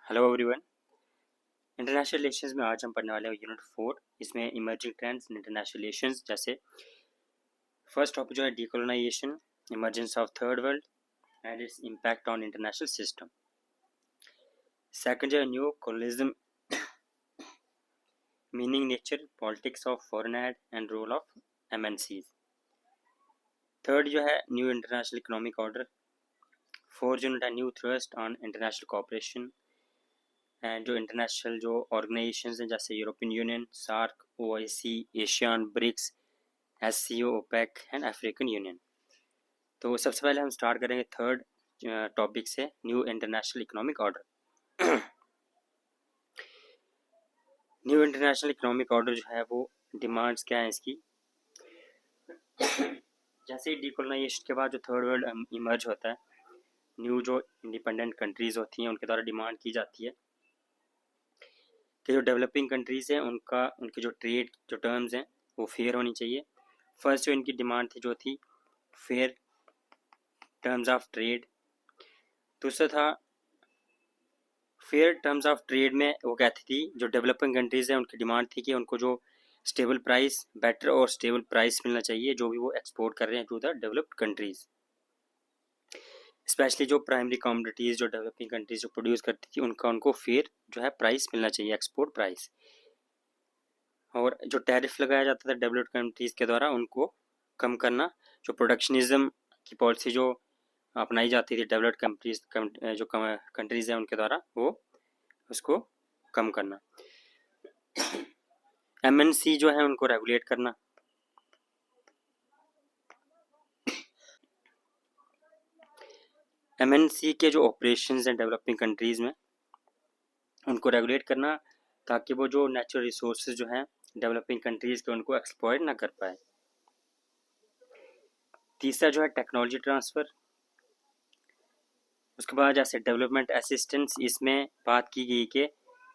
Hello everyone. International relations में आज हम पढ़ने वाले हैं यूनिट 4। इसमें emerging trends in international relations, जैसे फर्स्ट टॉपिक जो है decolonization, emergence of third world and its impact on international system. Second जो है new colonism, meaning, nature, politics of foreign aid and role of MNCs. Third जो है new international economic order. Fourth unit है new thrust on international cooperation and जो international जो organisations हैं जैसे European Union, SAARC, OIC, ASEAN, BRICS, SCO, opaque and African union. तो सबसे पहले हम स्टार्ट करेंगे थर्ड टॉपिक से, new international economic order. New international economic order जो है वो डिमांड्स क्या है इसकी। जैसे ही डीकोलोनाइजेशन के बाद जो थर्ड वर्ल्ड इमर्ज होता है, न्यू जो इंडिपेंडेंट कंट्रीज होती हैं उनके द्वारा डिमांड की जाती है कि जो डेवलपिंग कंट्रीज हैं उनके जो ट्रेड जो टर्म्स हैं वो फेयर होनी चाहिए। फर्स्ट जो इनकी डिमांड थी जो थी फेयर टर्म्स ऑफ ट्रेड। दूसरा था फेयर टर्म्स ऑफ ट्रेड में वो कहती थी जो डेवलपिंग कंट्रीज हैं उनकी डिमांड थी कि उनको जो स्टेबल प्राइस, बेटर और स्टेबल प्राइस मिलना चाहिए जो भी वो एक्सपोर्ट कर रहे हैं to the developed countries. Specially जो प्राइमरी कमोडिटीज़ जो डेवलपिंग कंट्रीज जो प्रोड्यूस करती थी उनको फेयर जो है प्राइस मिलना चाहिए, एक्सपोर्ट प्राइस। और जो टैरिफ लगाया जाता था डेवलप्ड कंट्रीज़ के द्वारा उनको कम करना। जो प्रोडक्शनिज्म की पॉलिसी जो अपनाई जाती थी डेवलप्ड कंट्रीज जो कंट्रीज़ हैं उनके द्वारा वो उसको कम करना। एमएनसी जो है उनको रेगुलेट करना। एमएनसी के जो ऑपरेशंस हैं डेवलपिंग कंट्रीज़ में उनको रेगुलेट करना ताकि वो जो नेचुरल रिसोर्सेज जो हैं डेवलपिंग कंट्रीज़ के उनको एक्सप्लॉइट ना कर पाए। तीसरा जो है टेक्नोलॉजी ट्रांसफ़र। उसके बाद जैसे डेवलपमेंट असिस्टेंस, इसमें बात की गई कि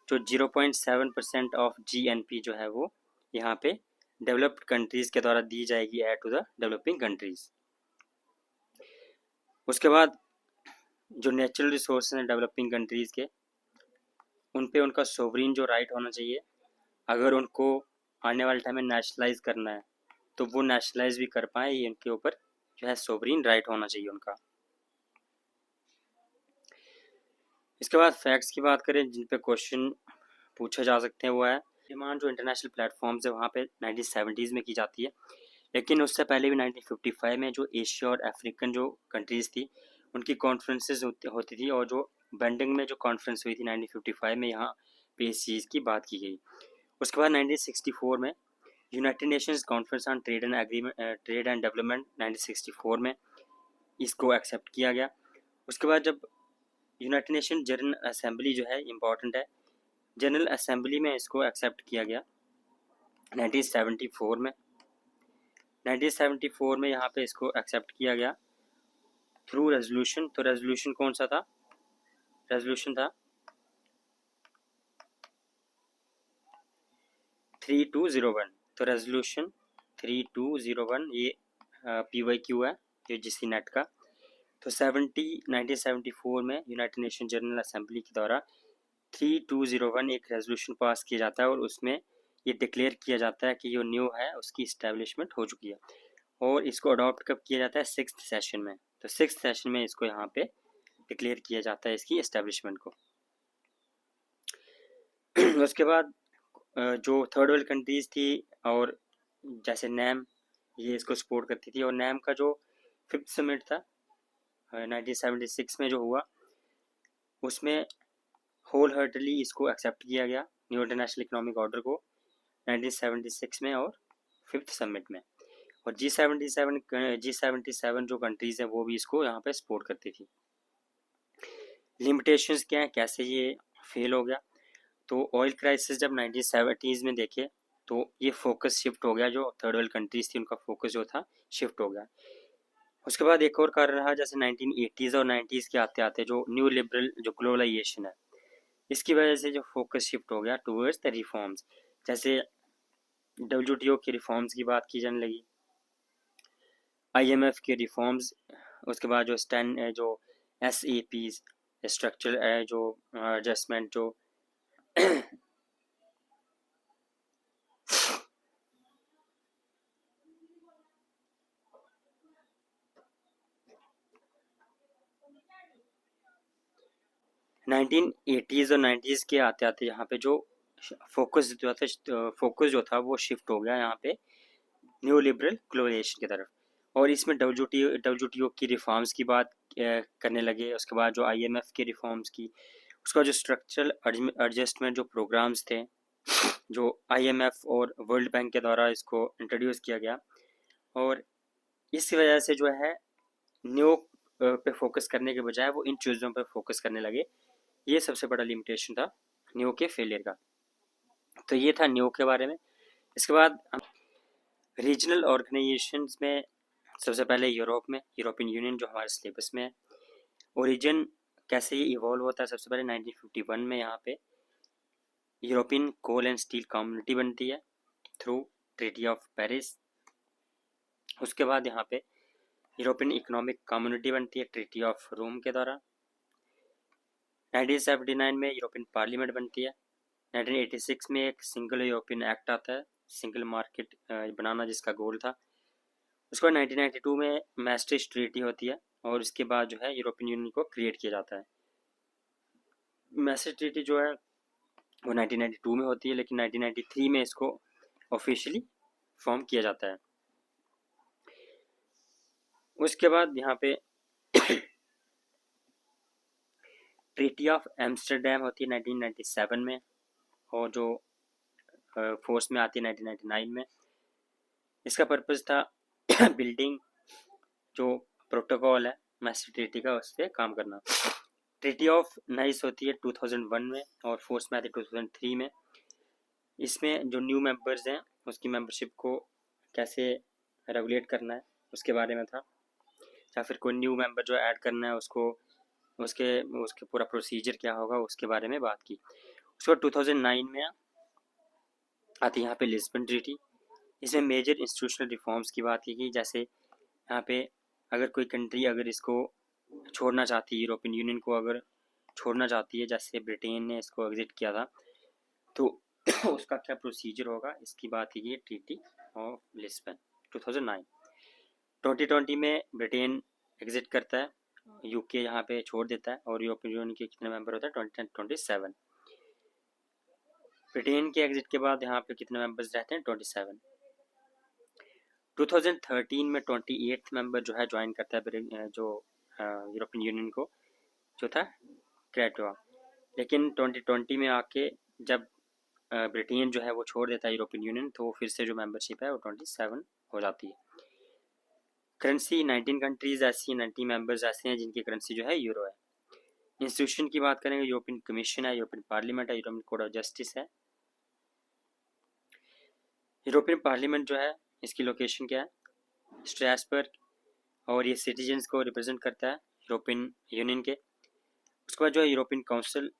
जो 0.7% ऑफ जीएनपी जो है वो यहाँ पे डेवलप्ड कंट्रीज़ के द्वारा दी जाएगी aid to the developing countries. उसके बाद जो नेचुरल रिसोर्स हैं डेवलपिंग कंट्रीज़ के उन पे उनका सोवरीन जो राइट होना चाहिए। अगर उनको आने वाले टाइम में नेशनलाइज करना है तो वो नेशनलाइज भी कर पाए, ये उनके ऊपर जो है सोवरीन राइट होना चाहिए उनका। इसके बाद फैक्ट्स की बात करें जिन पे क्वेश्चन पूछे जा सकते हैं वो है डिमांड जो इंटरनेशनल प्लेटफॉर्म्स है वहाँ पे 1970s में की जाती है, लेकिन उससे पहले भी 1955 में जो एशिया और अफ्रीकन जो कंट्रीज़ थी उनकी कॉन्फ्रेंसेज होती थी और जो बेंडिंग में जो कॉन्फ्रेंस हुई थी 1955 में यहाँ पे इस चीज़ की बात की गई। उसके बाद 1964 में United Nations conference on trade and development 1964 में इसको एक्सेप्ट किया गया। उसके बाद जब यूनाइटेड नेशन जनरल असेंबली जो है इम्पॉर्टेंट है, जनरल असेंबली में इसको एक्सेप्ट किया गया 1974 में। 1974 में यहाँ पे इसको एक्सेप्ट किया गया थ्रू रेजोल्यूशन। तो रेजोल्यूशन कौन सा था? रेजोल्यूशन था 3201। तो रेजोल्यूशन 3201 ये PYQ है UGC नेट का। तो 1974 में यूनाइटेड नेशन जनरल असेंबली के द्वारा 3201 एक रेजोल्यूशन पास किया जाता है और उसमें ये डिक्लेयर किया जाता है कि जो न्यू है उसकी इस्टेब्लिशमेंट हो चुकी है। और इसको अडॉप्ट कब किया जाता है? 6th सेशन में। तो 6th सेशन में इसको यहाँ पे डिक्लेयर किया जाता है इसकी इस्टेब्लिशमेंट को। उसके बाद जो थर्ड वर्ल्ड कंट्रीज़ थी और जैसे नैम ये इसको सपोर्ट करती थी, और नैम का जो 5th समिट था 1976 में जो हुआ उसमें होल हार्टली इसको एक्सेप्ट किया गया न्यू इंटरनेशनल इकोनॉमिक ऑर्डर को 1976 में और 5th समिट में। और G77 जो कंट्रीज़ हैं वो भी इसको यहाँ पे सपोर्ट करती थी। लिमिटेशंस क्या है, कैसे ये फेल हो गया? तो ऑयल क्राइसिस जब 1970s में देखे तो ये फोकस शिफ्ट हो गया, जो थर्ड वर्ल्ड कंट्रीज़ थी उनका फोकस जो था शिफ्ट हो गया। उसके बाद एक और कारण रहा जैसे 1980s और 90s के आते आते जो न्यू लिबरल जो ग्लोबलाइजेशन है इसकी वजह से जो फोकस शिफ्ट हो गया टूवर्ड्स द रिफॉर्म्स। जैसे WTO की रिफॉर्म्स की बात की जाने लगी, IMF के रिफॉर्म्स, उसके बाद जो SAPs स्ट्रक्चरल जो एडजस्टमेंट जो 1980s और 90s के आते आते यहाँ पे जो फोकस जो था वो शिफ्ट हो गया यहाँ पे न्यू लिबरल ग्लोबलाइजेशन की तरफ। और इसमें डब्ल्यूटीओ की रिफॉर्म्स की बात करने लगे। उसके बाद जो आईएमएफ के रिफॉर्म्स की, उसका जो स्ट्रक्चरल एडजस्टमेंट जो प्रोग्राम्स थे जो आईएमएफ और वर्ल्ड बैंक के द्वारा इसको इंट्रोड्यूस किया गया, और इस वजह से जो है न्यू पे फोकस करने के बजाय वो इन चीज़ों पे फोकस करने लगे। ये सबसे बड़ा लिमिटेशन था न्यू के फेलियर का। तो ये था न्यू के बारे में। इसके बाद रीजनल ऑर्गेनाइजेशंस में सबसे पहले यूरोपियन यूनियन जो हमारे सिलेबस में है। ओरिजिन कैसे ये इवॉल्व होता है, सबसे पहले 1951 में यहाँ पे European coal and steel community बनती है थ्रू ट्रीटी ऑफ पेरिस। उसके बाद यहाँ पे यूरोपियन इकोनॉमिक कम्युनिटी बनती है ट्रीटी ऑफ रोम के द्वारा। 1979 में यूरोपियन पार्लियामेंट बनती है। 1986 में एक सिंगल यूरोपियन एक्ट आता है, सिंगल मार्केट बनाना जिसका गोल था। उसके बाद 1992 में मैस्ट्रिक्ट ट्रीटी होती है, और उसके बाद जो है यूरोपियन यूनियन को क्रिएट किया जाता है। मैस्ट्रिक्ट ट्रीटी जो है वो 1992 में होती है, लेकिन 1993 में इसको ऑफिशियली फॉर्म किया जाता है। उसके बाद यहाँ पे ट्रीटी ऑफ एम्स्टरडैम होती है 1997 में, और जो फोर्स में आती है 1999 में। इसका पर्पस था बिल्डिंग जो प्रोटोकॉल है मैस्ट्रिक्ट ट्रीटी का, उस पर काम करना। ट्रीटी ऑफ नाइस होती है 2001 में, और फोर्स में आती है 2003 में। इसमें जो न्यू मेंबर्स हैं उसकी मेंबरशिप को कैसे रेगुलेट करना है उसके बारे में था, या फिर कोई न्यू मेंबर जो ऐड करना है उसको उसके उसके पूरा प्रोसीजर क्या होगा उसके बारे में बात की। उसके बाद 2009 में आती है यहाँ पे लिस्बन ट्रीटी। इसमें मेजर इंस्टीट्यूशनल रिफॉर्म्स की बात की गई, जैसे यहाँ पे अगर कोई कंट्री अगर इसको छोड़ना चाहती है, यूरोपियन यूनियन को अगर छोड़ना चाहती है, जैसे ब्रिटेन ने इसको एग्जिट किया था, तो उसका क्या प्रोसीजर होगा इसकी बात की गई ट्रीटी ऑफ लिस्बन 2009। 2020 में ब्रिटेन एग्जिट करता है, यूके यहाँ पे छोड़ देता है, और यूरोपियन यूनियन के कितने मेंबर होते हैं 27। ब्रिटेन के एग्जिट के बाद यहाँ पे कितने मेंबर्स रहते हैं 27। 2013 में 28 मेंबर जो है ज्वाइन करता है जो यूरोपियन यूनियन को, जो था क्रेटोआ। लेकिन 2020 में आके जब ब्रिटेन जो है वो छोड़ देता है यूरोपियन यूनियन, तो फिर से जो मेंबरशिप है वो 27 हो जाती है। करेंसी 19 कंट्रीज ऐसी 90 मेंबर्स ऐसे हैं जिनकी करेंसी जो है यूरो है। इंस्टीट्यूशन की बात करेंगे, यूरोपियन कमीशन है, यूरोपियन पार्लियामेंट है, यूरोपियन कोड ऑफ जस्टिस है। यूरोपियन पार्लियामेंट जो है इसकी लोकेशन क्या है स्ट्रासबर्ग, और ये सिटीजन्स को रिप्रेजेंट करता है यूरोपियन यूनियन के। उसके बाद जो है यूरोपियन काउंसिल,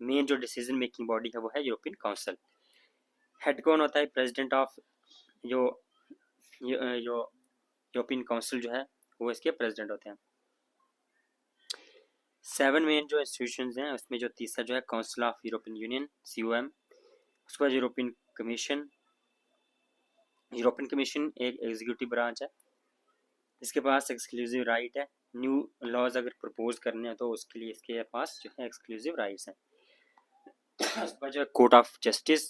मेन जो डिसीजन मेकिंग बॉडी है वो है यूरोपियन काउंसिल। हेड कौन होता है प्रेसिडेंट ऑफ जो यूरोपियन काउंसिल जो है वो इसके प्रेसिडेंट होते हैं। 7 मेन जो इंस्टीट्यूशंस हैं उसमें जो तीसरा जो है council of European union COM। उसके बाद यूरोपियन कमीशन। यूरोपियन कमीशन एक एग्जीक्यूटिव ब्रांच है, इसके पास एक्सक्लूसिव राइट है, न्यू लॉज अगर प्रपोज करने हैं तो उसके लिए इसके पास जो है एक्सक्लूसिव राइट्स हैं। उसके बाद जो है कोर्ट ऑफ जस्टिस।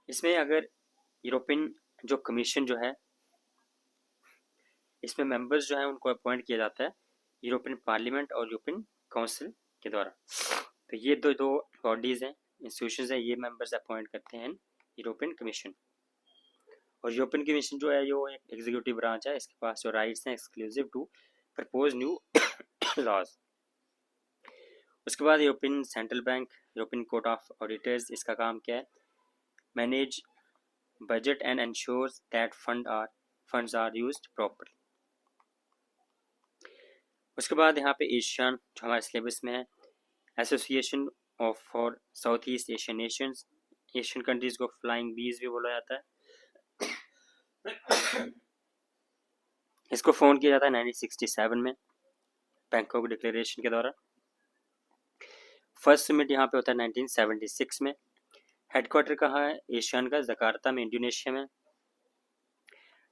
इसमें अगर यूरोपियन जो कमीशन जो है इसमें मेंबर्स जो है उनको अपॉइंट किया जाता है यूरोपियन पार्लियामेंट और यूरोपियन काउंसिल के द्वारा। तो ये दो बॉडीज हैं, इंस्टीट्यूशंस हैं, ये मेंबर्स अपॉइंट करते हैं यूरोपियन कमीशन। और यूरोपियन कमीशन जो है यो एक एग्जीक्यूटिव ब्रांच है, इसके पास जो राइट्स हैं exclusive to propose new laws. उसके बाद European central bank, European court of auditors, इसका काम क्या है manage budget and ensures that funds are used properly. उसके बाद यहाँ पे एशियन जो हमारे सिलेबस में है, association of for south east Asian Nations, Asian countries को फ्लाइंग बीज भी बोला जाता है। इसको फोन किया जाता है 1967 में बैंकॉक डिक्लेरेशन के द्वारा। फर्स्ट समिट यहाँ पे होता है 1976 में। हेडक्वार्टर कहाँ है? एशियन का जकार्ता में, इंडोनेशिया में।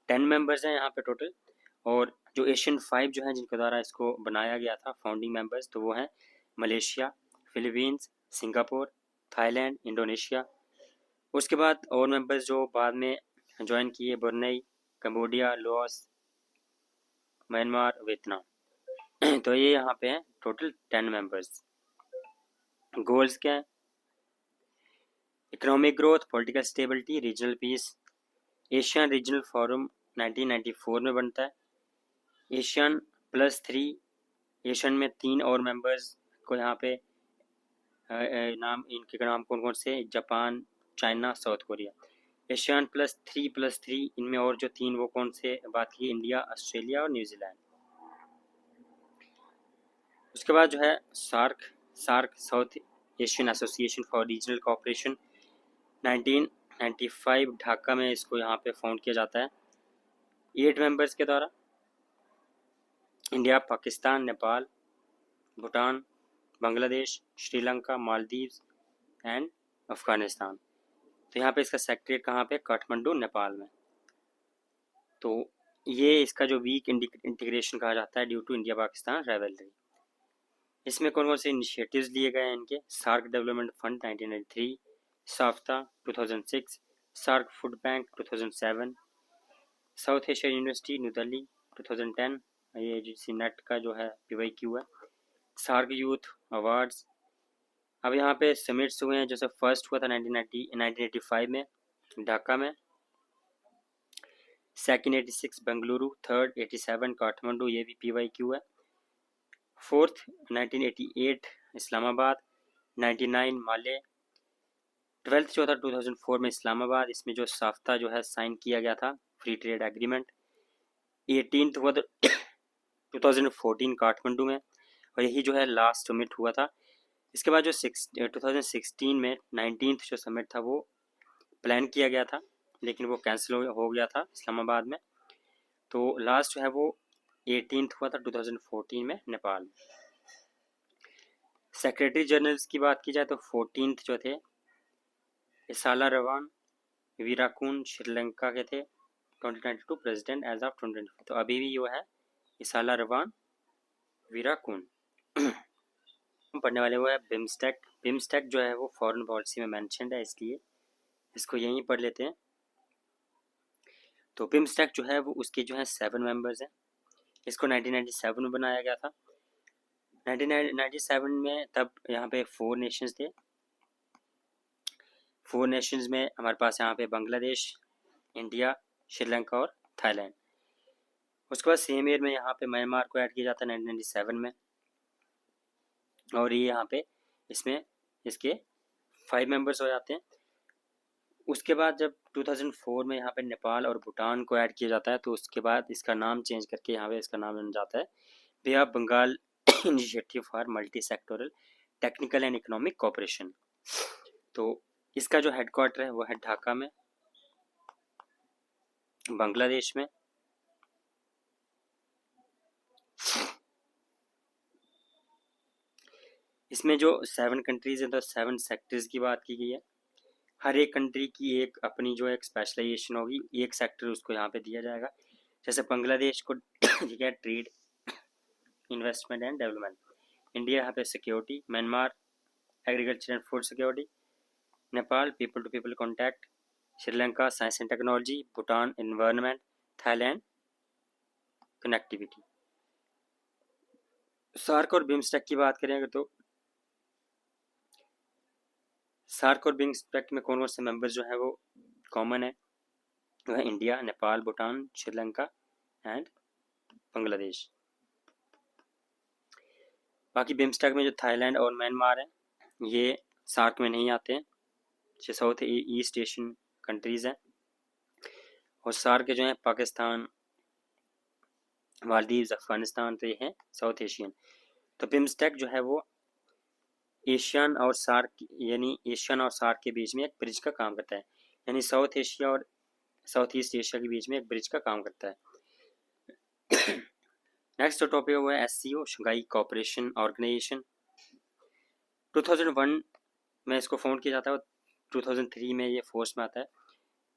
10 मेंबर्स हैं यहाँ पे टोटल। और जो एशियन 5 जो है जिनके द्वारा इसको बनाया गया था, फाउंडिंग मेंबर्स, तो वो हैं Malaysia, Philippines, Singapore, Thailand, Indonesia. उसके बाद और मेंबर्स जो बाद में ज्वाइन किए, Brunei, Cambodia, Laos, Myanmar, Vietnam. तो ये यहाँ पे हैं टोटल 10 मेंबर्स। गोल्स क्या है? Economic growth, political stability, regional piece. Asian regional forum 1994 में बनता है। एशियन +3, एशियन में 3 और मेंबर्स को यहाँ पे नाम, इनके नाम कौन कौन से? Japan, China, south Korea. Asian +3 इनमें और जो 3 वो कौन से बात की? इंडिया, ऑस्ट्रेलिया और न्यूजीलैंड। उसके बाद जो है SAARC South Asian association for regional cooperation 1995 Dhaka में इसको यहाँ पे फाउंड किया जाता है 8 मेंबर्स के द्वारा। India, Pakistan, Nepal, Bhutan, Bangladesh, Sri Lanka, Maldives and Afghanistan. तो यहाँ पे इसका सेक्रेटरीट कहाँ पे? काठमांडू, नेपाल में। तो ये इसका जो वीक इंटीग्रेशन कहा जाता है due to India Pakistan rivalry. इसमें कौन कौन से इनिशिएटिव्स लिए गए हैं इनके? SAARC development fund 1993, SAFTA 2006, SAARC food bank 2007, South Asia university New Delhi 2010, ये जी नेट का जो है PYQ है, सार्क यूथ अवार्ड्स। अब यहाँ पे समिट्स हुए हैं, जैसे फर्स्ट हुआ था 1985 में ढाका में, सेकंड 86 बेंगलुरु, थर्ड 87 काठमांडू, ये भी PYQ है। फोर्थ 1988 इस्लामाबाद, 99 माले। 12th जो था 2004 में इस्लामाबाद, इसमें जो साफ्ता जो है साइन किया गया था, फ्री ट्रेड एग्रीमेंट। 18th हुआ था 2014 काठमांडू में, और यही जो है लास्ट समिट हुआ था। इसके बाद जो 2016 में 19th जो समिट था वो प्लान किया गया था, लेकिन वो कैंसिल हो गया था इस्लामाबाद में। तो लास्ट जो है वो 18th हुआ था 2014 में नेपाल। सेक्रेटरी जनरल्स की बात की जाए तो 14th जो थे इसाला रवान वीराकुन श्रीलंका के थे, 2022 प्रेसिडेंट एज ऑफ 2024। तो अभी भी वो है इसाला रवान वीराकुन। पढ़ने वाले वो है बिम्स्टेक। बिम्स्टेक जो है वो फॉरेन पॉलिसी में मेंशन्ड है, इसलिए इसको यहीं पढ़ लेते हैं। तो बिम्स्टेक जो है वो उसके जो है 7 मेंबर्स हैं। इसको 1997 में बनाया गया था। 1997 में तब यहाँ पे 4 नेशंस थे। 4 नेशंस में हमारे पास यहाँ पे बांग्लादेश, इंडिया, श्रीलंका और थाईलैंड। उसके बाद सेम ईयर में यहाँ पे म्यांमार को ऐड किया जाता है 1997 में, और ये यहाँ पे इसमें इसके 5 मेंबर्स हो जाते हैं। उसके बाद जब 2004 में यहाँ पे नेपाल और भूटान को ऐड किया जाता है, तो उसके बाद इसका नाम चेंज करके यहाँ पे इसका नाम बन जाता है bay of Bengal initiative for multi sectoral technical and economic cooperation. तो इसका जो हेडक्वार्टर है वो है ढाका में, बांग्लादेश में। इसमें जो 7 कंट्रीज हैं तो 7 सेक्टर्स की बात की गई है। हर एक कंट्री की एक अपनी जो एक स्पेशलाइजेशन होगी, एक सेक्टर उसको यहाँ पे दिया जाएगा। जैसे बांग्लादेश को ठीक है trade, investment and development. India यहाँ पे security, Myanmar agriculture and food security, Nepal people to people contact, Sri Lanka science and technology, Bhutan environment, Thailand connectivity. SAARC और बिम्स्टेक की बात करें तो सार्क और बिम्स्टेक में कौन कौन से मेंबर्स जो है वो कॉमन है, वो है इंडिया, नेपाल, भूटान, श्रीलंका एंड बांग्लादेश। बाकी बिम्स्टेक में जो थाईलैंड और म्यांमार है ये सार्क में नहीं आते हैं, जो साउथ ईस्ट एशियन कंट्रीज़ हैं। और सार्क के जो है पाकिस्तान, मालदीव्स, अफगानिस्तान, तो ये हैं साउथ एशियन। तो बिम्स्टेक जो है वो एशियन और सार्क, यानी एशियन और सार्क के बीच में एक ब्रिज का काम करता है, यानी साउथ एशिया और साउथ ईस्ट एशिया के बीच में एक ब्रिज का काम करता है। नेक्स्ट टॉपिक हुआ है SCO, शंघाई कोऑपरेशन ऑर्गेनाइजेशन। 2001 में इसको फाउंड किया जाता है और 2003 में ये फोर्स में आता है।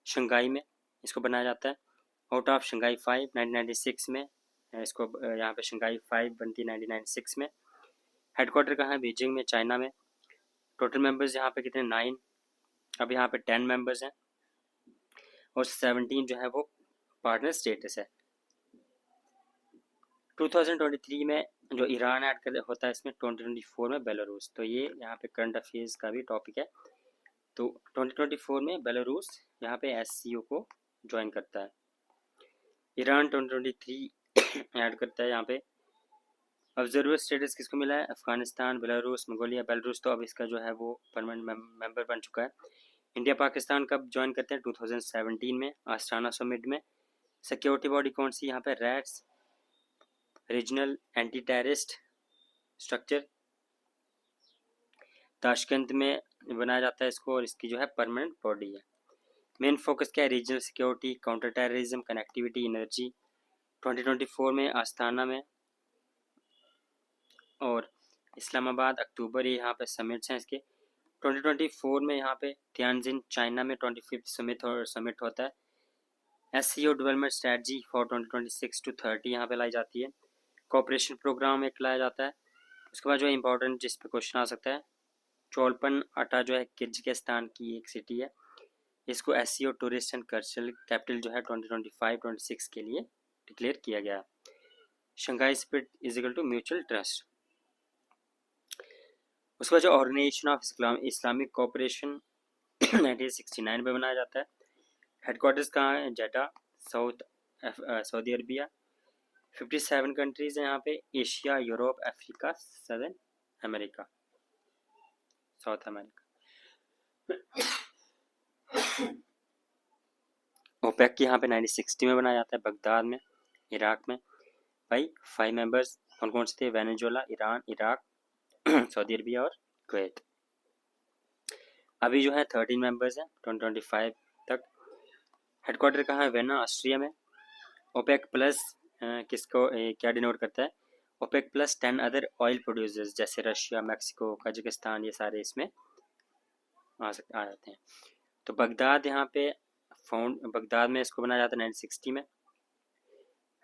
शंघाई में इसको बनाया जाता है। आउट ऑफ शंघाई 5 1996 में इसको यहाँ पे शंघाई 5 बनती है 1996 में। हेडक्वार्टर कहाँ है? बीजिंग में, चाइना में। टोटल मेंबर्स यहाँ पे कितने? 9। अब यहाँ पे 10 मेंबर्स हैं और 17 जो है वो पार्टनर स्टेटस है। 2023 में जो ईरान ऐड कर होता है इसमें, 2024 में बेलारूस। तो ये यहाँ पे करंट अफेयर्स का भी टॉपिक है। तो 2024 में बेलारूस यहाँ पे SCO को ज्वाइन करता है। ईरान 2023 ऐड करता है यहाँ पे। ऑब्जर्वर स्टेटस किसको मिला है? Afghanistan, Belarus, Mongolia. बेलारूस तो अब इसका जो है वो परमानेंट मेंबर बन चुका है। इंडिया पाकिस्तान कब ज्वाइन करते हैं? 2017 में, आस्ताना समिट में। सिक्योरिटी बॉडी कौन सी? यहाँ पे rats, regional anti terrorist structure, Tashkent में बनाया जाता है इसको और इसकी जो है परमानेंट बॉडी है। मेन फोकस क्या है? Regional security, counter terrorism, connectivity, energy. 2024 में आस्ताना में और इस्लामाबाद, अक्टूबर, ये यहाँ पे समिट्स हैं इसके। 2024 में यहाँ पे तियानजिन, चाइना में 25th समिट होता है। SCO development strategy for 2026 to 30 यहाँ पे लाई जाती है। कोऑपरेशन प्रोग्राम एक लाया जाता है। उसके बाद जो है इंपॉर्टेंट जिस पे क्वेश्चन आ सकता है, चोलपन अटा जो है किर्गिस्तान की एक सिटी है। इसको SCO tourist and cultural capital जो है 2025-26 के लिए डिक्लेयर किया गया। Shanghai spirit is equal to mutual trust. उसके बाद जो ऑर्गेनाइजेशन ऑफ इस्लामिक कोऑपरेशन 1969 में बनाया जाता है। हेडक्वार्टर्स कहाँ है? जेडा, सऊदी अरबिया। 57 कंट्रीज हैं यहाँ पे। Asia, Europe, Africa, southern America, South America. OPEC यहाँ पे 1960 में बनाया जाता है, बगदाद में, इराक में। भाई 5 मेंबर्स कौन कौन से थे? Venezuela, Iran, Iraq, Saudi Arabia और कुवैत। अभी जो है 13 मेंबर्स हैं 2025 तक। हेडक्वार्टर कहाँ है? वेना, ऑस्ट्रिया में। ओपेक प्लस किसको क्या डिनोट करता है? OPEC plus 10 other oil producers जैसे रशिया, मैक्सिको, कजाकिस्तान, ये सारे इसमें आ जाते हैं। तो बगदाद यहाँ पे बगदाद में इसको बनाया जाता है 1960 में।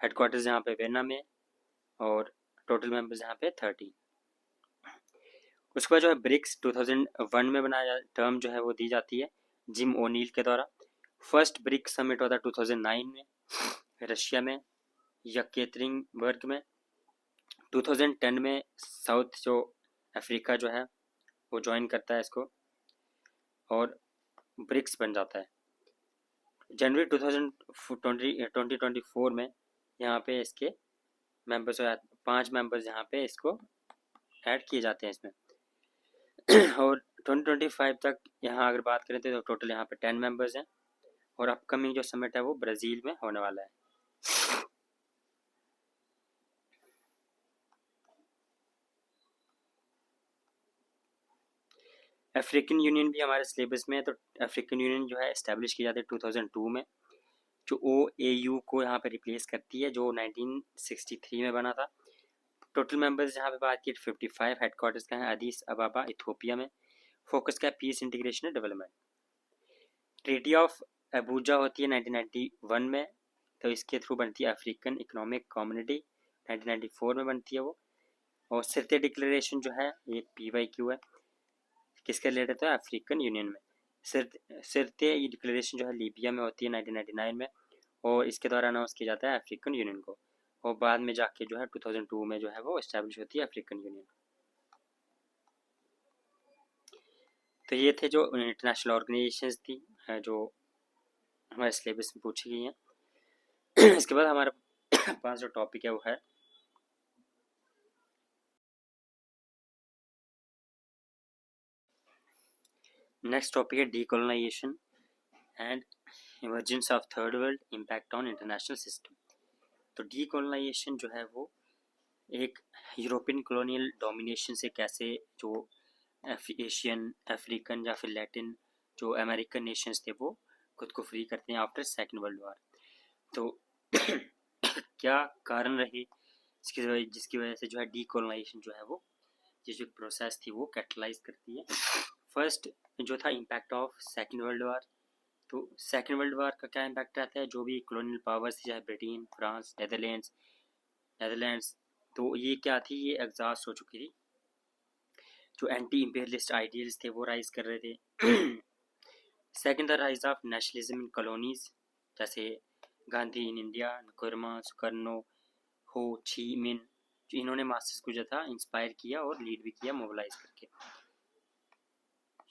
हेडक्वार्टर्स यहाँ पे वेना में और टोटल मेंबर्स यहाँ पे 30। उसके बाद जो है ब्रिक्स 2001 में बनाया टर्म जो है वो दी जाती है जिम ओनील के द्वारा। फर्स्ट ब्रिक्स समिट होता है 2009 में रशिया में, यकेतरिनबर्ग में। 2010 में साउथ जो अफ्रीका जो है वो ज्वाइन करता है इसको और ब्रिक्स बन जाता है। जनवरी 2024 में यहाँ पे इसके मेंबर्स 5 मेंबर्स यहाँ पे इसको ऐड किए जाते हैं इसमें। और 2025 तक यहाँ अगर बात करें तो टोटल यहाँ पे 10 मेंबर्स हैं और अपकमिंग जो समिट है वो ब्राज़ील में होने वाला है। अफ्रीकन यूनियन भी हमारे सिलेबस में है। तो अफ्रीकन यूनियन जो है इस्टेब्लिश की जाती है 2002 में, जो OAU को यहाँ पे रिप्लेस करती है जो 1963 में बना था। टोटल मेंबर्स यहाँ पे बात की 55। हेडक्वार्टर्स का है अदीस अबाबा, इथियोपिया में। फोकस का है peace, integration and development. Treaty of Abuja होती है 1991 में, तो इसके थ्रू बनती है अफ्रीकन इकोनॉमिक कम्युनिटी, 1994 में बनती है वो। और सिरते डिक्लेरेशन जो है ये PYQ है, किसके रिलेटेड है? अफ्रीकन यूनियन में। सिरते ये डिक्लेरेशन जो है लीबिया में होती है 1999 में और इसके द्वारा अनाउंस किया जाता है अफ्रीकन यूनियन को और बाद में जाके जो है 2002 में जो है वो इस्टेब्लिश होती है अफ्रीकन यूनियन। तो ये थे जो इंटरनेशनल ऑर्गेनाइजेशंस थी जो हमारे सिलेबस में पूछी गई हैं। इसके बाद हमारे पास जो टॉपिक है वो है नेक्स्ट टॉपिक है decolonisation and emergence of third world, impact on international system. तो डीकोलोनाइजेशन जो है वो एक यूरोपियन कॉलोनियल डोमिनेशन से कैसे जो एशियन, अफ्रीकन या फिर लैटिन जो अमेरिकन नेशंस थे वो खुद को फ्री करते हैं आफ्टर सेकेंड वर्ल्ड वॉर। तो क्या कारण रहे जिसकी वजह से जो है डीकोलोनाइजेशन जो है वो ये जो प्रोसेस थी वो कैटलाइज करती है। फर्स्ट जो था impact of second world war, तो सेकेंड वर्ल्ड वार का क्या इम्पैक्ट रहता है, जो भी कॉलोनियल पावर्स थी चाहे ब्रिटेन, फ्रांस, नेदरलैंड्स, तो ये क्या थी, ये एग्जॉस्ट हो चुकी थी। जो एंटी इंपीरियलिस्ट आइडियल्स थे वो राइज कर रहे थे। Second the rise of nationalism in colonies, जैसे गांधी इन इंडिया, नकुरमा, सुकर्नो, हो ची मिन, जो इन्होंने मास्टर्स को जो था इंस्पायर किया और लीड भी किया मोबिलाइज करके।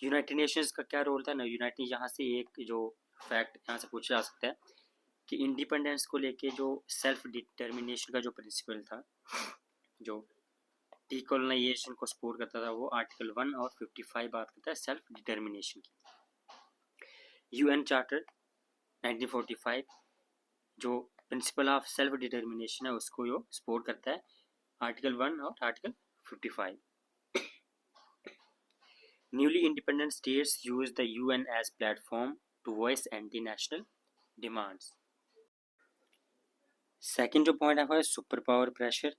यूनाइटेड नेशंस का क्या रोल था ना, यूनाइटेड यहाँ से एक जो फैक्ट यहाँ से पूछा जा सकता है कि इंडिपेंडेंस को लेके जो सेल्फ डिटर्मिनेशन का जो प्रिंसिपल था, जो डीकोलोनाइजेशन को सपोर्ट करता था, वो आर्टिकल 1 और 55 बात करता है सेल्फ डिटर्मिनेशन की। यूएन चार्टर 1945 जो प्रिंसिपल ऑफ सेल्फ डिटर्मिनेशन है उसको जो सपोर्ट करता है, आर्टिकल 1 और article 55। Newly independent states use the UN as platform to voice anti-national demands. Second जो पॉइंट है सुपर पावर प्रेशर,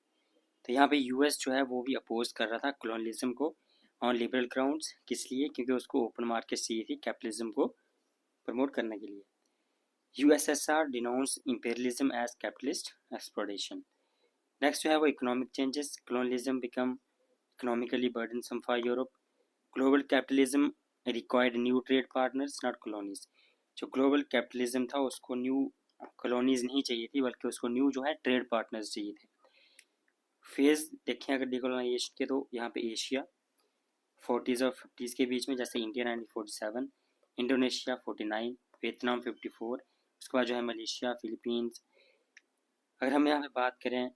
तो यहाँ पे यूएस जो है वो भी अपोज कर रहा था कॉलोनियलिज्म को ऑन लिबरल ग्राउंड्स। किस लिए, क्योंकि उसको ओपन मार्केट चाहिए थी कैपिटलिज्म को प्रमोट करने के लिए। USSR denounce imperialism as capitalist exploitation. Next जो है वो economic changes, colonialism become economically burdensome for Europe. Global capitalism required new trade partners not colonies. जो ग्लोबल कैपिटलिज्म था उसको न्यू कॉलोनीज नहीं चाहिए थी, बल्कि उसको न्यू जो है ट्रेड पार्टनर्स चाहिए थे। फेज देखें अगर डिकोलोनाइजेशन के, तो यहाँ पे एशिया 40s और 50s के बीच में, जैसे इंडिया 1947, इंडोनेशिया 49, वियतनाम 54, उसके बाद जो है मलेशिया, फिलीपींस। अगर हम यहाँ पे बात करें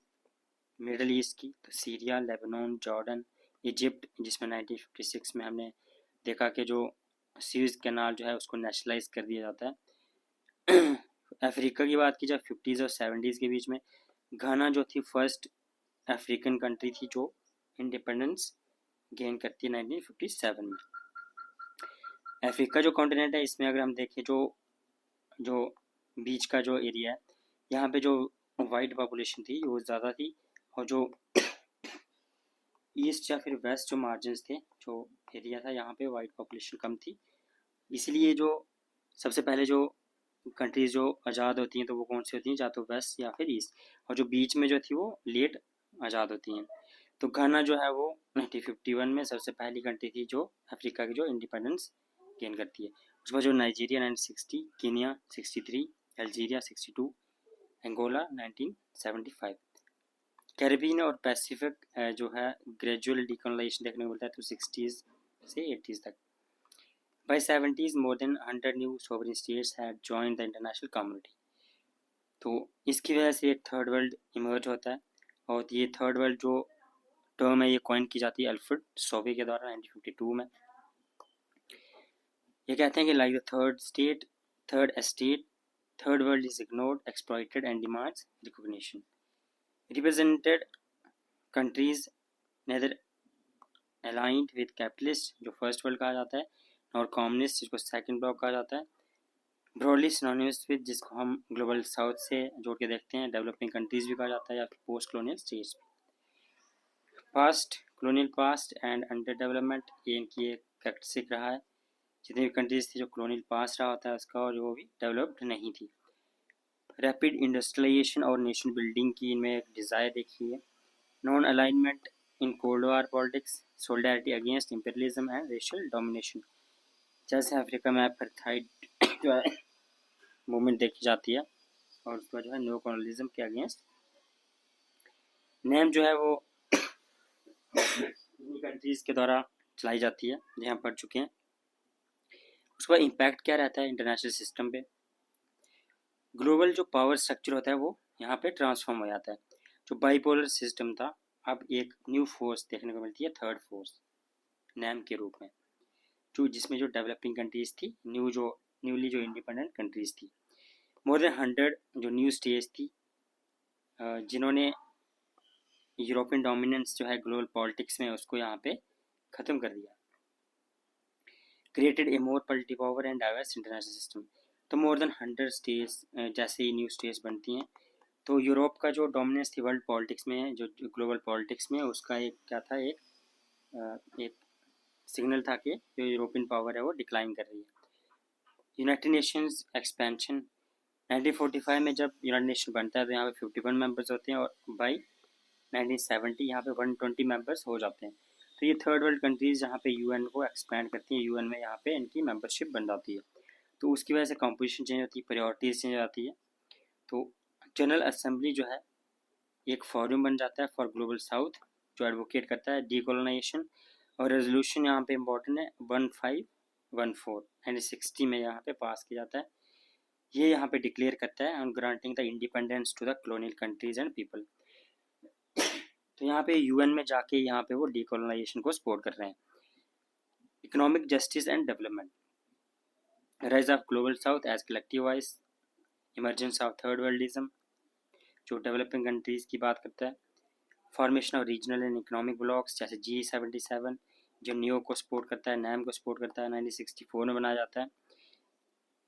मिडल ईस्ट की, तो सीरिया, लेबनान, जॉर्डन, इजिप्ट, जिसमें 1956 में हमने देखा कि जो स्यूज कैनाल जो है उसको नेशनलाइज कर दिया जाता है। अफ्रीका की बात की जाए 50s और 70s के बीच में, घाना जो थी फर्स्ट अफ्रीकन कंट्री थी जो इंडिपेंडेंस गेन करती है 1957 में। अफ्रीका जो कॉन्टिनेंट है इसमें अगर हम देखें जो बीच का जो एरिया है, यहाँ पे जो वाइट पॉपुलेशन थी वो ज़्यादा थी, और जो ईस्ट या फिर वेस्ट जो मार्जिन थे, जो एरिया था, यहाँ पे वाइट पॉपुलेशन कम थी। इसलिए जो सबसे पहले जो कंट्रीज जो आज़ाद होती हैं तो वो कौन सी होती हैं, या तो वेस्ट या फिर ईस्ट, और जो बीच में जो थी वो लेट आज़ाद होती हैं। तो घाना जो है वो 1951 में सबसे पहली कंट्री थी जो अफ्रीका की जो इंडिपेंडेंस गेन करती है। उसके बाद जो Nigeria 1960, Kenya 63, Algeria 62, Angola 1975। Caribbean और पैसिफिक जो है ग्रेजुअल डिकोलोनाइजेशन देखने को मिलता है, तो 60s से 80s तक। By 70s more than 100 new sovereign states had joined the international community। तो इसकी वजह से एक थर्ड वर्ल्ड इमर्ज होता है, और ये थर्ड वर्ल्ड जो टर्म है ये कॉइन की जाती है अल्फ्रेड सोबे के द्वारा 1952 में। ये कहते हैं कि like the third estate, third world is ignored, exploited and demands recognition. Represented countries neither aligned with capitalist, जो फर्स्ट वर्ल्ड कहा जाता है, और कम्युनिस्ट, जिसको सेकंड ब्लॉक कहा जाता है। ब्रॉडली सिनोनिमस विद, जिसको हम ग्लोबल साउथ से जोड़ के देखते हैं, डेवलपिंग कंट्रीज भी कहा जाता है, या फिर post colonial states. Past colonial past and under development, ये इनकी एक कैरेक्टरिस्टिक रहा है। जितनी भी कंट्रीज थी जो कॉलोनियल पास्ट रहा होता है उसका, और वो भी डेवलप्ड नहीं थी। रैपिड इंडस्ट्रियलाइजेशन और नेशन बिल्डिंग की इनमें एक डिज़ायर देखी है। Non alignment in cold war politics, solidarity against imperialism and racial domination. जैसे अफ्रीका में अपार्थाइड जो है मूवमेंट देखी जाती है, और उसका जो है न्यू कॉलोनियलिज्म के अगेंस्ट नेम जो है वो कंट्रीज के द्वारा चलाई जाती है, जहाँ पढ़ चुके हैं। उसका इम्पैक्ट क्या रहता है इंटरनेशनल सिस्टम पे। ग्लोबल जो पावर स्ट्रक्चर होता है वो यहाँ पे ट्रांसफॉर्म हो जाता है। जो बाइपोलर सिस्टम था, अब एक न्यू फोर्स देखने को मिलती है, थर्ड फोर्स नेम के रूप में, जो जिसमें जो डेवलपिंग कंट्रीज थी, न्यूली जो इंडिपेंडेंट कंट्रीज थी। मोर देन 100 जो न्यू स्टेट्स थी, जिन्होंने यूरोपियन डोमिनेंस जो है ग्लोबल पॉलिटिक्स में उसको यहाँ पे ख़त्म कर दिया। Created a more politic power and diverse international system. तो मोर देन 100 स्टेट्स जैसे ही न्यू स्टेट्स बनती हैं, तो यूरोप का जो डोमिनेंस थी वर्ल्ड पॉलिटिक्स में, जो ग्लोबल पॉलिटिक्स में, उसका एक क्या था, एक एक सिग्नल था कि जो यूरोपियन पावर है वो डिक्लाइन कर रही है। यूनाइटेड नेशंस एक्सपेंशन 1945 में जब यूनाइटेड नेशन बनता है तो यहाँ पे 51 मेंबर्स होते हैं और बाई 1970 यहाँ पे 120 मेंबर्स हो जाते हैं। तो ये थर्ड वर्ल्ड कंट्रीज़ जहाँ पे यूएन को एक्सपैंड करती हैं, यूएन में यहाँ पे इनकी मेंबरशिप बन जाती है। तो उसकी वजह से कंपोजिशन चेंज होती है, प्रायोरिटीज़ चेंज हो जाती है। तो जनरल असेंबली जो है एक फॉरम बन जाता है फॉर ग्लोबल साउथ जो एडवोकेट करता है डीकोलोनाइजेशन। और रेजोल्यूशन यहाँ पे इम्पोर्टेंट है 1514 1960 में यहाँ पे पास किया जाता है। ये यहाँ पे डिक्लेयर करता है on granting the independence to the colonial countries and people. तो यहाँ पे यूएन में जाके यहाँ पे वो डीकोलोनाइजेशन को सपोर्ट कर रहे हैं। Economic justice and development, rise of global south as collective voice, emergence of third worldism जो डेवलपिंग कंट्रीज की बात करता है। Formation of regional and economic blocs जैसे G77 जो न्यू को सपोर्ट करता है, नैम को सपोर्ट करता है, 1964 में बनाया जाता है।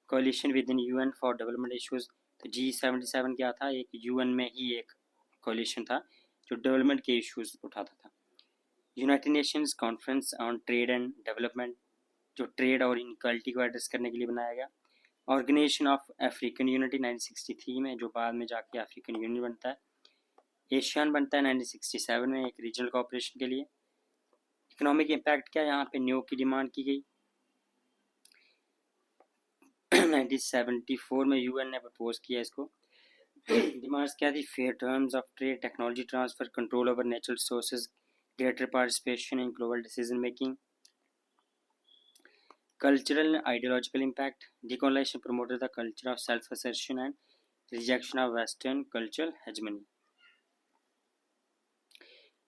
Coalition within UN for development issues, तो G77 क्या था, एक यूएन में ही एक कोलिशन था जो डेवलपमेंट के इश्यूज उठाता था। United Nations conference on trade and development जो ट्रेड और इनक्वालिटी को एड्रेस करने के लिए बनाया गया। ऑर्गेनाइजेशन ऑफ अफ्रीकन यूनिटी 1963 में जो बाद में जाके अफ्रीकन यूनियन बनता है। एशियन बनता है 1967 में एक रीजनल कोऑपरेशन के लिए। इकोनॉमिक इम्पैक्ट क्या, यहाँ पे न्यू की डिमांड की गई। 1974 में यूएन ने प्रपोज किया इसको। डिमांड्स क्या थी, fair terms of trade, technology transfer, control over natural resources, greater participation in global decision making. Cultural and ideological impact, decolonization promoted the culture of self-assertion and rejection of Western cultural hegemony.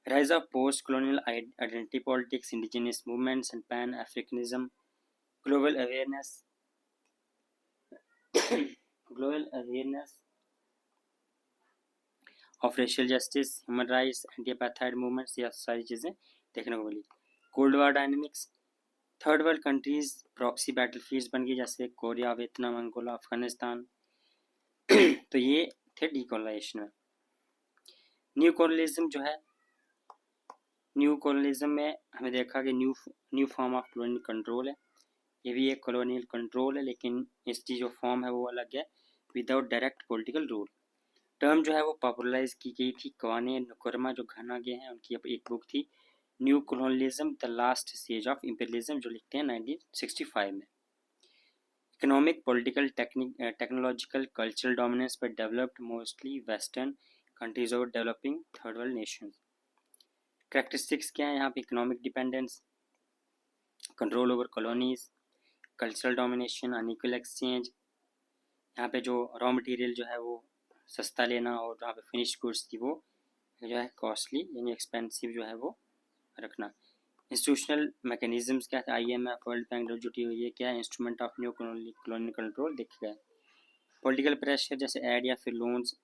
Rise of post-colonial identity politics, indigenous movements and Pan-Africanism, global awareness of racial justice, human rights, anti-apartheid movements, ये सारी चीज़ें देखने को मिली। Cold war dynamics, third world countries proxy battlefields बन गई जैसे Korea, Vietnam, Angola, Afghanistan. तो ये थे डीकोलोनाइजेशन में। न्यू कॉलोनियलिज्म जो है, न्यू कॉलोनियलिज्म में हमें देखा कि new form of colonial control है। ये भी एक कॉलोनियल कंट्रोल है लेकिन इसकी जो फॉर्म है वो अलग है, without direct political rule. Term जो है वो पॉपुलराइज की गई थी कवाने नुकरमा जो घनागे हैं उनकी एक बुक थी new colonialism the last stage of imperialism जो लिखते हैं 1965 में। Economic, political, technological, cultural dominance पर डेवलप्ड मोस्टली वेस्टर्न कंट्रीज और developing third world Nations. Characteristics क्या है यहाँ पे, economic dependence, control over colonies, cultural domination, unequal exchange, यहाँ पे जो रॉ मटेरियल जो है वो सस्ता लेना और जहाँ पे फिनिश्ड गुड्स थी वो जो है कॉस्टली यानी एक्सपेंसिव जो है वो रखना। इंस्टीट्यूशनल मैकेनिज्म्स क्या है, IMF, वर्ल्ड बैंक जुटी हुई है, क्या है, instrument of new colonial control देखा गया। पॉलिटिकल प्रेशर जैसे एड या फिर loans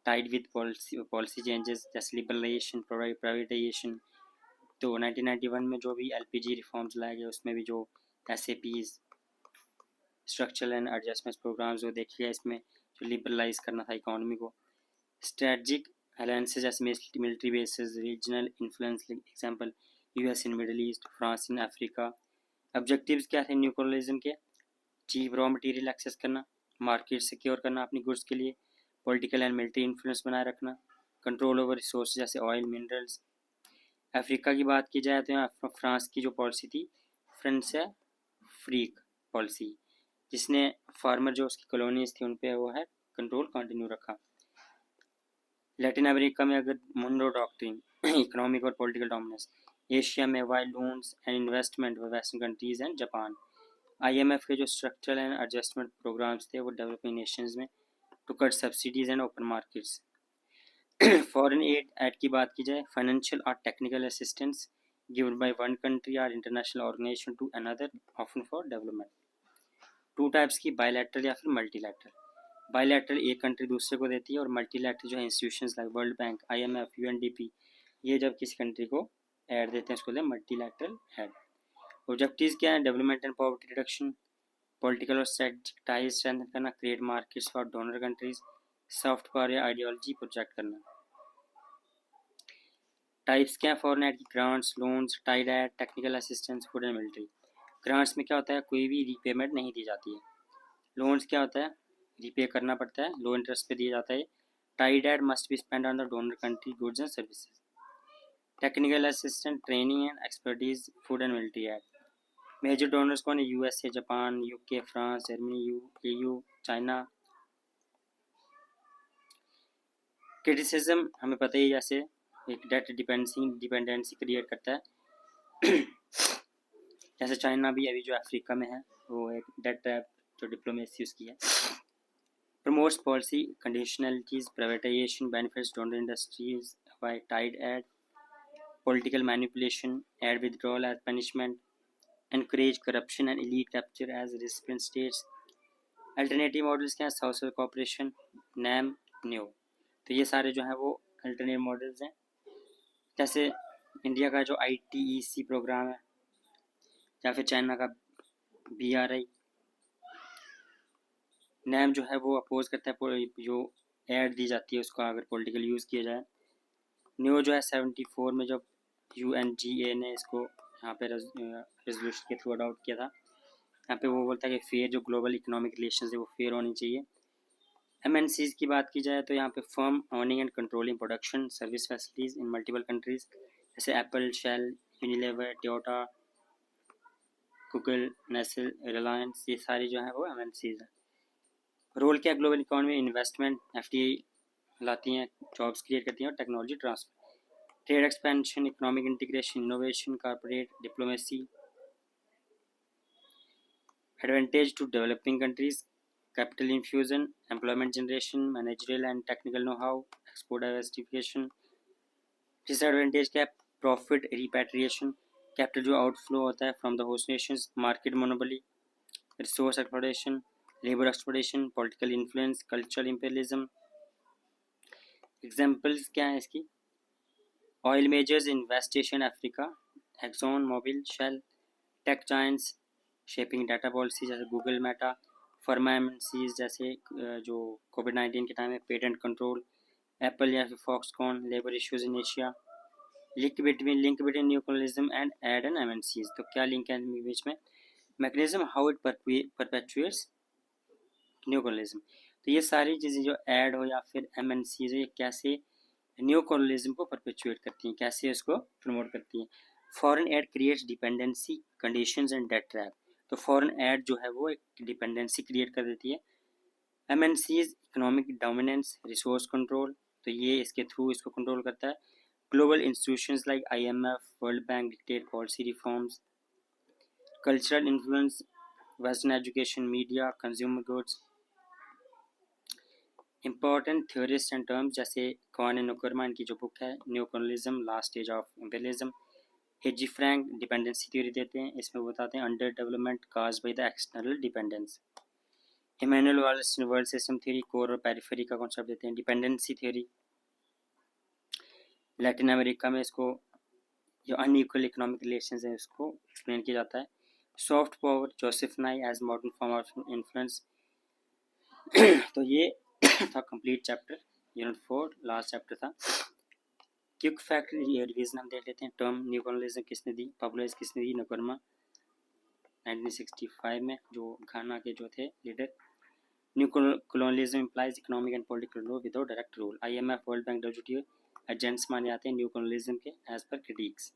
tied with policy changes जैसे लिबरलाइजेशन, प्राइवेटाइजेशन। तो 1991 में जो भी LPG रिफॉर्म्स लाए गए उसमें भी जो SAPs structural and adjustment programmes जो देखे गए, इसमें जो लिबरलाइज करना था इकोनॉमी को। स्ट्रेटजिक अलायंसेस जैसे military bases, regional influence, example US in middle east, France in Africa. Objectives क्या थे न्यू कॉलोनियलिज्म के, चीप रॉ मटेरियल एक्सेस करना, मार्केट सिक्योर करना अपनी गुड्स के लिए, पॉलिटिकल एंड मिलिट्री इन्फ्लुएंस बनाए रखना, कंट्रोल ओवर रिसोर्स जैसे ऑयल, मिनरल्स। अफ्रीका की बात की जाए तो यहाँ फ्रांस की जो पॉलिसी थी फ्रेंच है फ्रीक पॉलिसी, जिसने फार्मर जो उसकी कॉलोनीज थी उन पे वो है कंट्रोल कंटिन्यू रखा। लैटिन अमेरिका में अगर मुंडो डॉक्ट्रिन, इकोनॉमिक और पॉलिटिकल डोमिनेंस। एशिया में वाई लोन्स एंड इन्वेस्टमेंट व western countries and Japan. IMF के जो स्ट्रक्चरल एंड एडजस्टमेंट प्रोग्राम्स थे वो डेवलपिंग नेशंस में to cut subsidies and open markets. Foreign aid की बात की जाए, फाइनेंशियल और technical assistance given by one country और international organization to another often for development. Two types की, बायलैटरल या फिर मल्टीलैटरल। बायलैटरल एक कंट्री दूसरे को देती है और मल्टीलैटरल जो है institutions like world bank, IMF, UNDP ये जब किसी कंट्री को ऐड देते हैं उसको बोलते हैं मल्टीलैटरल ऐड। ऑब्जेक्टिव्स क्या है, development and poverty reduction, political और स्ट्रेटेजिक टाइज स्ट्रेंथन करना, create markets for donor countries, soft power या आइडियोलॉजी प्रोजेक्ट करना। टाइप्स क्या है फॉरेन एड की? Grants, loans, tied aid, technical assistance, food and military. Grants में क्या होता है? कोई भी रीपेमेंट नहीं दी जाती है। लोन्स क्या होता है? रीपे करना पड़ता है, लो इंटरेस्ट पे दिया जाता है। Tied aid must be spend on the donor country goods and services. Technical assistant, training and expertise, food and military aid. Major donors कौन है? USA, Japan, UK, France, Germany, UAE, China. Criticism हमें पता ही, जैसे एक date dependency create करता है। जैसे China भी अभी जो अफ्रीका में है वो एक डेट ट्रैप जो डिप्लोमेसी उसकी है। Promotes policy conditionalities, privatization, benefits donor industries by tied aid, political manipulation, aid withdrawal as punishment, encourage corruption and elite capture as recipient states. Alternative models क्या है? Social cooperation, NAM, new. तो ये सारे जो हैं वो अल्टरनेटिव मॉडल्स हैं। जैसे इंडिया का जो ITEC प्रोग्राम है, या फिर चाइना का BRI। नैम जो है वो अपोज करता है जो एड दी जाती है उसको अगर पॉलिटिकल यूज़ किया जाए। न्यू जो है 74 में जब UNGA ने इसको यहाँ पे रेजोल्यूशन के थ्रू अडॉप्ट किया था। यहाँ पे वो बोलता है कि फेयर जो ग्लोबल इकोनॉमिक रिलेशंस है वो फेयर होनी चाहिए। MNCs की बात की जाए तो यहाँ पे firm owning and controlling production service facilities in multiple countries, जैसे Apple, Shell, Unilever, Toyota, Google, Nestle, Reliance, ये सारी जो है वो MNCs हैं। रोल क्या है ग्लोबल इकोनॉमी? इन्वेस्टमेंट, FDI लाती हैं, जॉब्स क्रिएट करती हैं और technology transfer. Trade expansion, economic integration, innovation, corporate diplomacy. Advantage to developing countries, capital infusion, employment generation, managerial and technical know-how, export diversification. Disadvantage क्या है? Profit repatriation, capital जो outflow होता है from the host nations, market monopoly, resource exploitation, labor exploitation, political influence, cultural imperialism. Examples क्या है इसकी? Oil majors in West Asian Africa, Exxon Mobil, Shell, tech giants shaping data policy जैसे Google, Meta, फर्मा MNCs जैसे जो COVID-19 के time में patent control, Apple या फिर Foxconn, labour issues in Asia. Link between new colonialism and aid and MNCs। तो क्या link है इनके बीच में? Mechanism how it perpetuates new colonialism. तो ये सारी चीज़ें जो एड हो या फिर MNCs हो, ये कैसे न्यू कॉलोनिज्म को परपेचुएट करती हैं, कैसे इसको प्रमोट करती हैं। Foreign add creates dependency, conditions and debt trap. तो फॉरेन एड जो है वो एक डिपेंडेंसी क्रिएट कर देती है। MNCs economic dominance, resource control, तो ये इसके थ्रू इसको कंट्रोल करता है। Global institutions like IMF, World Bank dictate policy reforms. Cultural influence, western education, media, consumer goods. Important theorist and terms जैसे क्वाने नुकरमा, इनकी जो बुक है new colonialism last stage of imperialism. हेजी Frank dependency theory देते हैं, इसमें बताते हैं under development caused by the external dependence. Immanuel Wallace world system theory, core और पेरिफेरी का कॉन्सेप्ट देते हैं। डिपेंडेंसी थ्योरी लैटिन अमेरिका में इसको जो अनइक्वल इकोनॉमिक रिलेशंस है उसको एक्सप्लेन किया जाता है। Soft power, Joseph Nye as modern form of influence. तो ये था complete chapter, unit 4 last chapter था। क्विक फैक्ट रिवीजन हम देख लेते हैं। टर्म न्यू कॉलोनिज्म किसने दी, पॉपुलराइज किसने दी? नुकरमा 1965 में, जो घाना के जो थे leader. New colonialism implies economic and political rule without direct rule. IMF, World Bank, WTO agents माने जाते हैं न्यू colonialism के as per critics.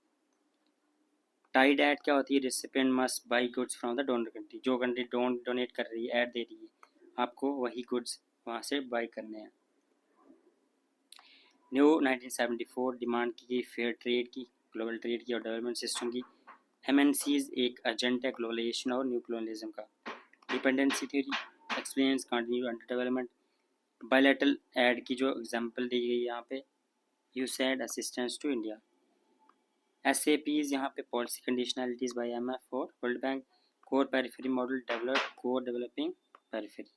Tied aid क्या होती है? Recipient must buy goods from the donor country. जो country donate कर रही है, एड दे रही है, आपको वही गुड्स वहाँ से बाई करने हैं। न्यू 1974 डिमांड की गई फेयर ट्रेड की, ग्लोबल ट्रेड की और डेवलपमेंट सिस्टम की। MNCs एक एजेंट है ग्लोबलाइजेशन और न्यू colonialism का। Dependency theory experience continue under development. Bilateral aid की जो एग्जांपल दी गई यहाँ पे, USAID assistance to India. SAPs यहाँ पे पॉलिसी कंडीशनलिटीज बाय IMF और World Bank. Core periphery model develop core developing periphery.